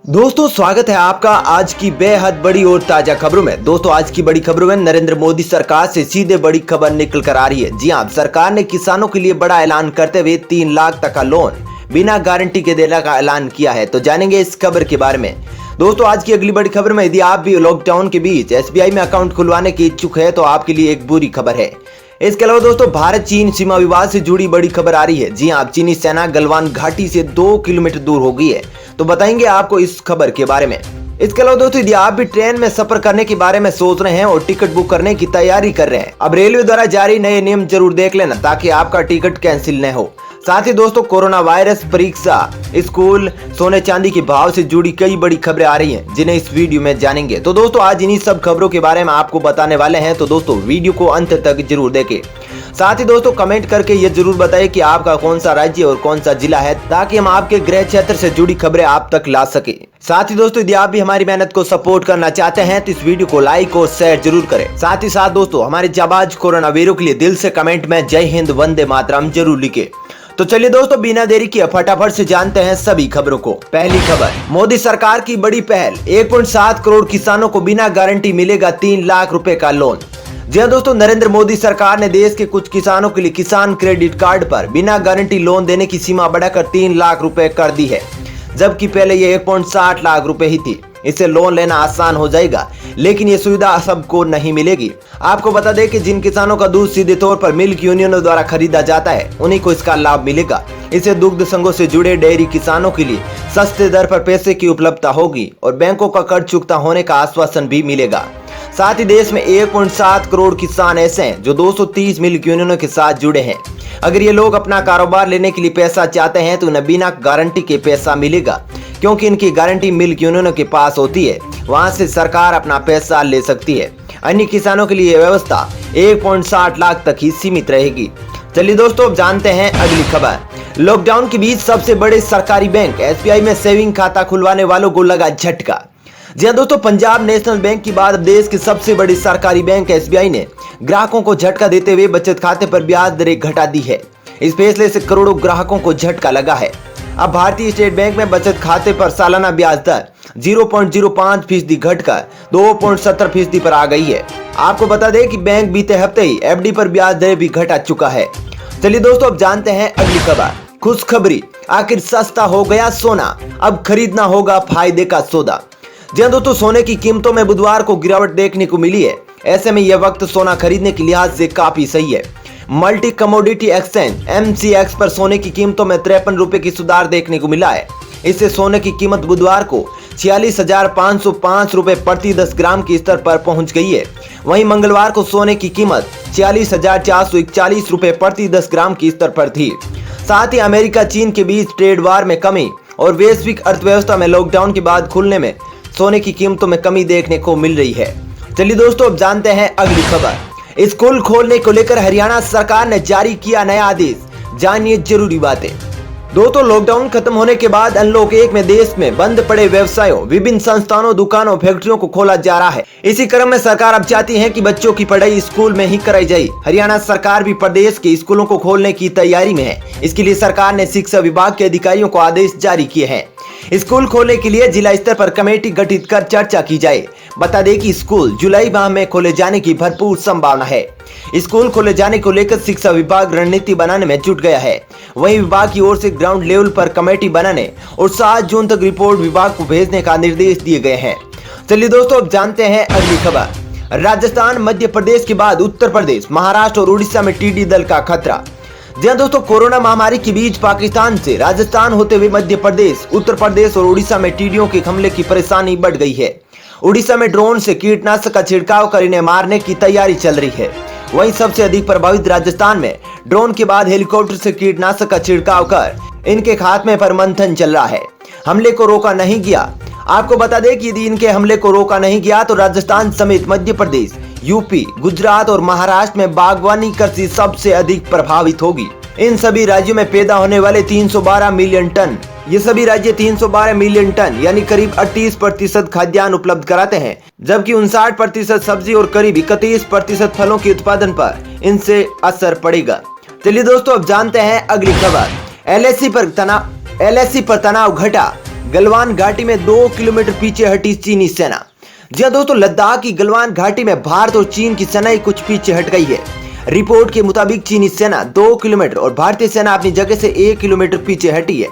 दोस्तों स्वागत है आपका आज की बेहद बड़ी और ताजा खबरों में। दोस्तों आज की बड़ी खबरों में नरेंद्र मोदी सरकार से सीधे बड़ी खबर निकल कर आ रही है। जी हां, सरकार ने किसानों के लिए बड़ा ऐलान करते हुए 3 लाख तक का लोन बिना गारंटी के देने का ऐलान किया है। तो जानेंगे इस खबर के बारे में। दोस्तों आज की अगली बड़ी खबर में, यदि आप भी लॉकडाउन के बीच एसबीआई में अकाउंट खुलवाने के इच्छुक है तो आपके लिए एक बुरी खबर है। इसके अलावा दोस्तों भारत चीन सीमा विवाद से जुड़ी बड़ी खबर आ रही है। जी हां, चीनी सेना गलवान घाटी से 2 किलोमीटर दूर हो गई है। तो बताएंगे आपको इस खबर के बारे में। इसके अलावा दोस्तों यदि आप भी ट्रेन में सफर करने के बारे में सोच रहे हैं और टिकट बुक करने की तैयारी कर रहे हैं, अब रेलवे द्वारा जारी नए नियम जरूर देख लेना ताकि आपका टिकट कैंसिल न हो। साथ ही दोस्तों कोरोना वायरस, परीक्षा, स्कूल, सोने चांदी के भाव से जुड़ी कई बड़ी खबरें आ रही हैं जिन्हें इस वीडियो में जानेंगे। तो दोस्तों आज इन्हीं सब खबरों के बारे में आपको बताने वाले हैं, तो दोस्तों वीडियो को अंत तक जरूर देखें। साथ ही दोस्तों कमेंट करके ये जरूर बताएं कि आपका कौन सा राज्य और कौन सा जिला है, ताकि हम आपके गृह क्षेत्र से जुड़ी खबरें आप तक ला सके। साथ ही दोस्तों यदि आप भी हमारी मेहनत को सपोर्ट करना चाहते हैं तो इस वीडियो को लाइक और शेयर जरूर करें। साथ ही साथ दोस्तों हमारे जाबाज कोरोना वीरों के लिए दिल से कमेंट में जय हिंद वंदे मातरम जरूर लिखे। तो चलिए दोस्तों बिना देरी किए फटाफट से जानते हैं सभी खबरों को। पहली खबर, मोदी सरकार की बड़ी पहल, 1.7 करोड़ किसानों को बिना गारंटी मिलेगा 3 लाख रुपए का लोन। जी हां दोस्तों, नरेंद्र मोदी सरकार ने देश के कुछ किसानों के लिए किसान क्रेडिट कार्ड पर बिना गारंटी लोन देने की सीमा बढ़ाकर 3 लाख रुपए कर दी है, जबकि पहले ये 1.60 लाख रुपए ही थी। इससे लोन लेना आसान हो जाएगा, लेकिन ये सुविधा सबको नहीं मिलेगी। आपको बता दें कि जिन किसानों का दूध सीधे तौर पर मिल्क यूनियनों द्वारा खरीदा जाता है उन्हीं को इसका लाभ मिलेगा। इससे दुग्ध संघों से जुड़े डेयरी किसानों के लिए सस्ते दर पर पैसे की उपलब्धता होगी और बैंकों का कर्ज चुकता होने का आश्वासन भी मिलेगा। साथ ही देश में 1.7 करोड़ किसान ऐसे हैं जो 230 मिल्क यूनियनों के साथ जुड़े हैं। अगर ये लोग अपना कारोबार लेने के लिए पैसा चाहते हैं तो उन्हें बिना गारंटी के पैसा मिलेगा, क्योंकि इनकी गारंटी मिल्क यूनियनों के पास होती है, वहां से सरकार अपना पैसा ले सकती है। अन्य किसानों के लिए यह व्यवस्था 1.60 लाख तक ही सीमित रहेगी। चलिए दोस्तों अब जानते हैं अगली खबर। लॉकडाउन के बीच सबसे बड़े सरकारी बैंक एसबीआई में सेविंग खाता खुलवाने वालों को लगा झटका। जी हां दोस्तों, पंजाब नेशनल बैंक के बाद देश के सबसे बड़ी सरकारी बैंक एसबीआई ने ग्राहकों को झटका देते हुए बचत खाते पर ब्याज दरें घटा दी है। इस फैसले से करोड़ों ग्राहकों को झटका लगा है। अब भारतीय स्टेट बैंक में बचत खाते पर सालाना ब्याज दर 0.05% घटकर 2.70% पर आ गई है। आपको बता दें कि बैंक बीते हफ्ते ही एफडी पर ब्याज दर भी घटा चुका है। चलिए दोस्तों अब जानते हैं अगली खबर। खुशखबरी, आखिर सस्ता हो गया सोना, अब खरीदना होगा फायदे का सौदा। जी हां दोस्तों, सोने की कीमतों में बुधवार को गिरावट देखने को मिली है। ऐसे में यह वक्त सोना खरीदने के लिहाज से काफी सही है। मल्टी कमोडिटी एक्सचेंज MCX पर सोने की कीमतों में 53 रुपए की सुधार देखने को मिला है। इससे सोने की कीमत बुधवार को 46,505 रुपए प्रति 10 ग्राम के स्तर पर पहुंच गई है। वहीं मंगलवार को सोने की कीमत 46,441 रुपए प्रति 10 ग्राम के स्तर पर थी। साथ ही अमेरिका चीन के बीच ट्रेड वार में कमी और वैश्विक अर्थव्यवस्था में लॉकडाउन के बाद खुलने में सोने की कीमतों में कमी देखने को मिल रही है। चलिए दोस्तों अब जानते हैं अगली खबर। स्कूल खोलने को लेकर हरियाणा सरकार ने जारी किया नया आदेश, जानिए जरूरी बातें। दोस्तों लॉकडाउन खत्म होने के बाद अनलॉक 1 में देश में बंद पड़े व्यवसायों, विभिन्न संस्थानों, दुकानों, फैक्ट्रियों को खोला जा रहा है। इसी क्रम में सरकार अब चाहती है कि बच्चों की पढ़ाई स्कूल में ही कराई जाए। हरियाणा सरकार भी प्रदेश के स्कूलों को खोलने की तैयारी में है। इसके लिए सरकार ने शिक्षा विभाग के अधिकारियों को आदेश जारी किए हैं। स्कूल खोलने के लिए जिला स्तर पर कमेटी गठित कर चर्चा की जाए। बता दें कि स्कूल जुलाई माह में खोले जाने की भरपूर संभावना है। स्कूल खोले जाने को लेकर शिक्षा विभाग रणनीति बनाने में जुट गया है। वहीं विभाग की ओर से ग्राउंड लेवल पर कमेटी बनाने और 7 जून तक रिपोर्ट विभाग को भेजने का निर्देश दिए गए हैं। चलिए दोस्तों अब जानते हैं अगली खबर। राजस्थान, मध्य प्रदेश के बाद उत्तर प्रदेश, महाराष्ट्र और उड़ीसा में टिड्डी दल का खतरा। जी हां दोस्तों, कोरोना महामारी के बीच पाकिस्तान से राजस्थान होते हुए मध्य प्रदेश, उत्तर प्रदेश और उड़ीसा में टिड्डियों के हमले की परेशानी बढ़ गई है। उड़ीसा में ड्रोन से कीटनाशक का छिड़काव कर इन्हें मारने की तैयारी चल रही है। वहीं सबसे अधिक प्रभावित राजस्थान में ड्रोन के बाद हेलीकॉप्टर से कीटनाशक का छिड़काव कर इनके खात्मे पर मंथन चल रहा है। हमले को रोका नहीं गया। आपको बता दें कि यदि इनके हमले को रोका नहीं गया तो राजस्थान समेत मध्य प्रदेश, यूपी, गुजरात और महाराष्ट्र में बागवानी कृषि सबसे अधिक प्रभावित होगी। इन सभी राज्यों में पैदा होने वाले 312 मिलियन टन, ये सभी राज्य 312 मिलियन टन यानी करीब 38% खाद्यान्न उपलब्ध कराते हैं, जबकि 59% सब्जी और करीब 31% फलों के उत्पादन पर इनसे असर पड़ेगा। चलिए दोस्तों अब जानते हैं अगली खबर। एलआईसी पर तनाव घटा, गलवान घाटी में 2 किलोमीटर पीछे हटी चीनी सेना। जी दोस्तों, लद्दाख की गलवान घाटी में भारत और चीन की सेनाएं कुछ पीछे हट गई है। रिपोर्ट के मुताबिक चीनी सेना 2 किलोमीटर और भारतीय सेना अपनी जगह से 1 किलोमीटर पीछे हटी है।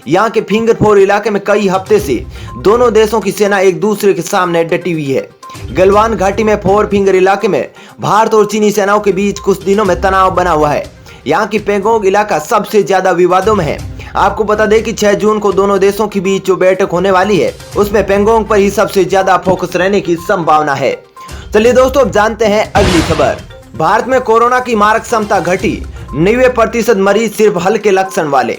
यहाँ के फिंगर 4 इलाके में कई हफ्ते से दोनों देशों की सेना एक दूसरे के सामने डटी हुई है। गलवान घाटी में 4 फिंगर इलाके में भारत और चीनी सेनाओं के बीच कुछ दिनों में तनाव बना हुआ है। यहाँ की पेंगोंग इलाका सबसे ज्यादा विवादों में है। आपको बता दें कि 6 जून को दोनों देशों के बीच जो बैठक होने वाली है उसमें पेंगोंग पर ही सबसे ज्यादा फोकस रहने की संभावना है। चलिए दोस्तों, अब जानते हैं अगली खबर। भारत में कोरोना की मारक क्षमता घटी, 90% मरीज सिर्फ हल्के लक्षण वाले।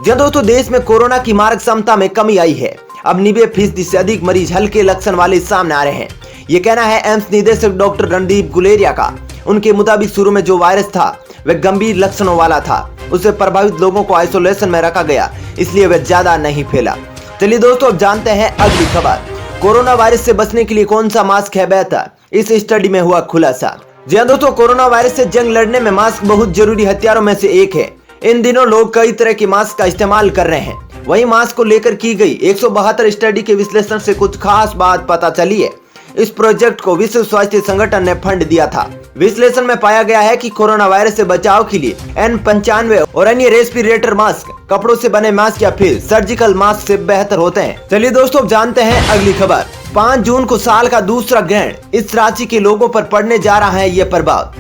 जी दोस्तों, देश में कोरोना की मारक क्षमता में कमी आई है। अब 90% से अधिक मरीज हल्के लक्षण वाले सामने आ रहे हैं। ये कहना है एम्स निदेशक डॉक्टर रणदीप गुलेरिया का। उनके मुताबिक शुरू में जो वायरस था वह गंभीर लक्षणों वाला था, उससे प्रभावित लोगों को आइसोलेशन में रखा गया, इसलिए वह ज्यादा नहीं फैला। चलिए दोस्तों, अब जानते हैं अगली खबर। कोरोना वायरस से बचने के लिए कौन सा मास्क है बेहतर, इस स्टडी में हुआ खुलासा। जी हाँ दोस्तों, कोरोना वायरस से जंग लड़ने में मास्क बहुत जरूरी हथियारों में से एक है। इन दिनों लोग कई तरह के मास्क का इस्तेमाल कर रहे हैं। वहीं मास्क को लेकर की गई 172 स्टडी के विश्लेषण से कुछ खास बात पता चली है। इस प्रोजेक्ट को विश्व स्वास्थ्य संगठन ने फंड दिया था। विश्लेषण में पाया गया है कि कोरोना वायरस से बचाव के लिए N95 और अन्य रेस्पिरेटर मास्क कपड़ों से बने मास्क या फिर सर्जिकल मास्क से बेहतर होते हैं। चलिए दोस्तों, जानते हैं अगली खबर। 5 जून को साल का दूसरा ग्रहण, इस राशि के लोगों पर पड़ने जा रहा है ये प्रभाव।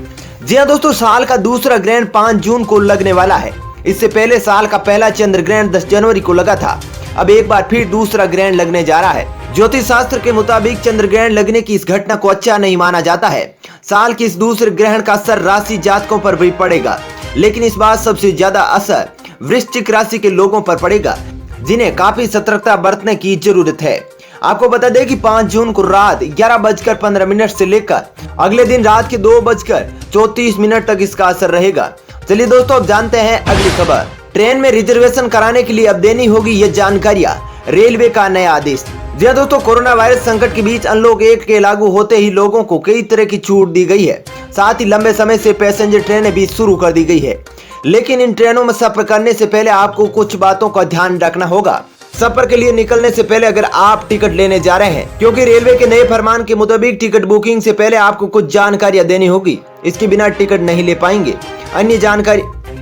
जी हाँ दोस्तों, साल का दूसरा ग्रहण 5 जून को लगने वाला है। इससे पहले साल का पहला चंद्र ग्रहण 10 जनवरी को लगा था। अब एक बार फिर दूसरा ग्रहण लगने जा रहा है। ज्योतिष शास्त्र के मुताबिक चंद्र ग्रहण लगने की इस घटना को अच्छा नहीं माना जाता है। साल के इस दूसरे ग्रहण का असर राशि जातकों पर भी पड़ेगा, लेकिन इस बार सबसे ज्यादा असर वृश्चिक राशि के लोगों पर पड़ेगा, जिन्हें काफी सतर्कता बरतने की जरूरत है। आपको बता दें कि 5 जून को रात 11:15 से लेकर अगले दिन रात के 2:34 तक इसका असर रहेगा। चलिए दोस्तों, अब जानते हैं अगली खबर। ट्रेन में रिजर्वेशन कराने के लिए अब देनी होगी ये जानकारियां, रेलवे का नया आदेश। जी हाँ दोस्तों, कोरोना वायरस संकट के बीच अनलॉक 1 के लागू होते ही लोगों को कई तरह की छूट दी गई है। साथ ही लंबे समय से पैसेंजर ट्रेनें भी शुरू कर दी गई है, लेकिन इन ट्रेनों में सफर करने से पहले आपको कुछ बातों का ध्यान रखना होगा। सफर के लिए निकलने से पहले अगर आप टिकट लेने जा रहे हैं, क्योंकि रेलवे के नए फरमान के मुताबिक टिकट बुकिंग से पहले आपको कुछ जानकारियां देनी होगी। इसके बिना टिकट नहीं ले पाएंगे।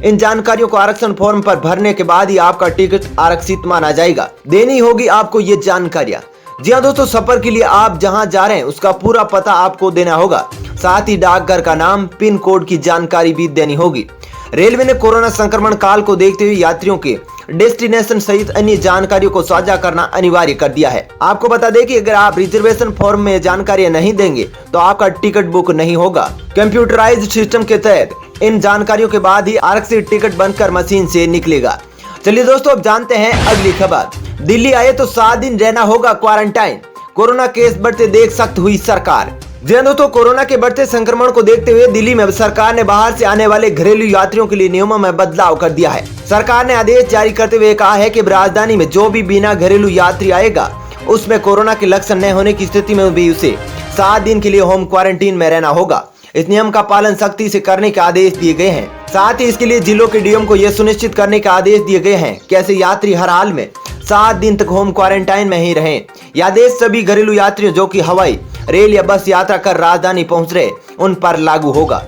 इन जानकारियों को आरक्षण फॉर्म पर भरने के बाद ही आपका टिकट आरक्षित माना जाएगा। देनी होगी आपको ये जानकारियां। जी हाँ दोस्तों, सफर के लिए आप जहां जा रहे हैं उसका पूरा पता आपको देना होगा। साथ ही डाकघर का नाम, पिन कोड की जानकारी भी देनी होगी। रेलवे ने कोरोना संक्रमण काल को देखते हुए यात्रियों के डेस्टिनेशन सहित अन्य जानकारियों को साझा करना अनिवार्य कर दिया है। आपको बता दें कि अगर आप रिजर्वेशन फॉर्म में जानकारियां नहीं देंगे तो आपका टिकट बुक नहीं होगा। कंप्यूटराइज्ड सिस्टम के तहत इन जानकारियों के बाद ही आरक्षित टिकट बनकर मशीन से निकलेगा। चलिए दोस्तों, अब जानते हैं अगली खबर। दिल्ली आए तो 7 दिन रहना होगा क्वारंटाइन, कोरोना केस बढ़ते देख सख्त हुई सरकार। जी हाँ दोस्तों, कोरोना के बढ़ते संक्रमण को देखते हुए दिल्ली में सरकार ने बाहर से आने वाले घरेलू यात्रियों के लिए नियमों में बदलाव कर दिया है। सरकार ने आदेश जारी करते हुए कहा है कि राजधानी में जो भी बिना घरेलू यात्री आएगा उसमें कोरोना के लक्षण न होने की स्थिति में भी उसे 7 दिन के लिए होम क्वारंटीन में रहना होगा। इस नियम का पालन सख्ती से करने के आदेश दिए गए हैं। साथ ही इसके लिए जिलों के डीएम को यह सुनिश्चित करने के आदेश दिए गए हैं कि ऐसे यात्री हर हाल में 7 दिन तक होम क्वारंटाइन में ही रहें। यह आदेश सभी घरेलू यात्रियों जो कि हवाई, रेल या बस यात्रा कर राजधानी पहुंच रहे उन पर लागू होगा।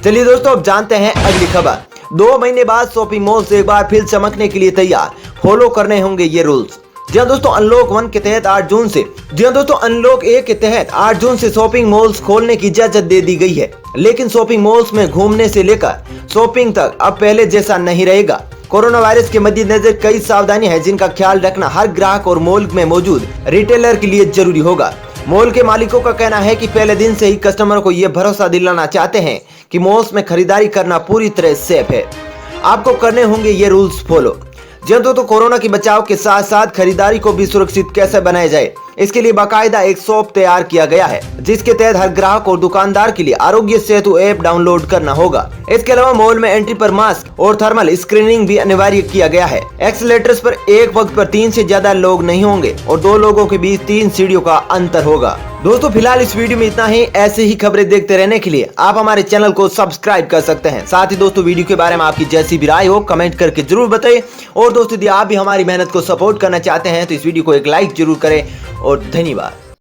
चलिए दोस्तों, अब जानते हैं अगली खबर। 2 महीने बाद शॉपिंग मॉल्स एक बार फिर चमकने के लिए तैयार, फॉलो करने होंगे ये रूल्स। जी हाँ दोस्तों, अनलॉक 1 के तहत 8 जून से अनलॉक 1 के तहत 8 जून से शॉपिंग मॉल्स खोलने की इजाजत दे दी गई है, लेकिन शॉपिंग मॉल्स में घूमने से लेकर शॉपिंग तक अब पहले जैसा नहीं रहेगा। कोरोना वायरस के मद्देनजर कई सावधानियां हैं जिनका ख्याल रखना हर ग्राहक और मॉल में मौजूद रिटेलर के लिए जरूरी होगा। मॉल के मालिकों का कहना है कि पहले दिन से ही कस्टमर को यह भरोसा दिलाना चाहते हैं कि मॉल्स में खरीदारी करना पूरी तरह सेफ है। आपको करने होंगे ये रूल्स फॉलो। तो कोरोना की बचाव के साथ साथ खरीदारी को भी सुरक्षित कैसे बनाया जाए, इसके लिए बाकायदा एक सॉफ्ट तैयार किया गया है, जिसके तहत हर ग्राहक और दुकानदार के लिए आरोग्य सेतु ऐप डाउनलोड करना होगा। इसके अलावा मॉल में एंट्री पर मास्क और थर्मल स्क्रीनिंग भी अनिवार्य किया गया है। एक्सीलेटर्स पर एक वक्त पर 3 से ज्यादा लोग नहीं होंगे और 2 लोगों के बीच 3 सीढ़ियों का अंतर होगा। दोस्तों फिलहाल इस वीडियो में इतना ही। ऐसे ही खबरें देखते रहने के लिए आप हमारे चैनल को सब्सक्राइब कर सकते हैं। साथ ही दोस्तों वीडियो के बारे में आपकी जैसी भी राय हो कमेंट करके जरूर बताइए। और दोस्तों यदि आप भी हमारी मेहनत को सपोर्ट करना चाहते हैं तो इस वीडियो को एक लाइक जरूर करें और धन्यवाद।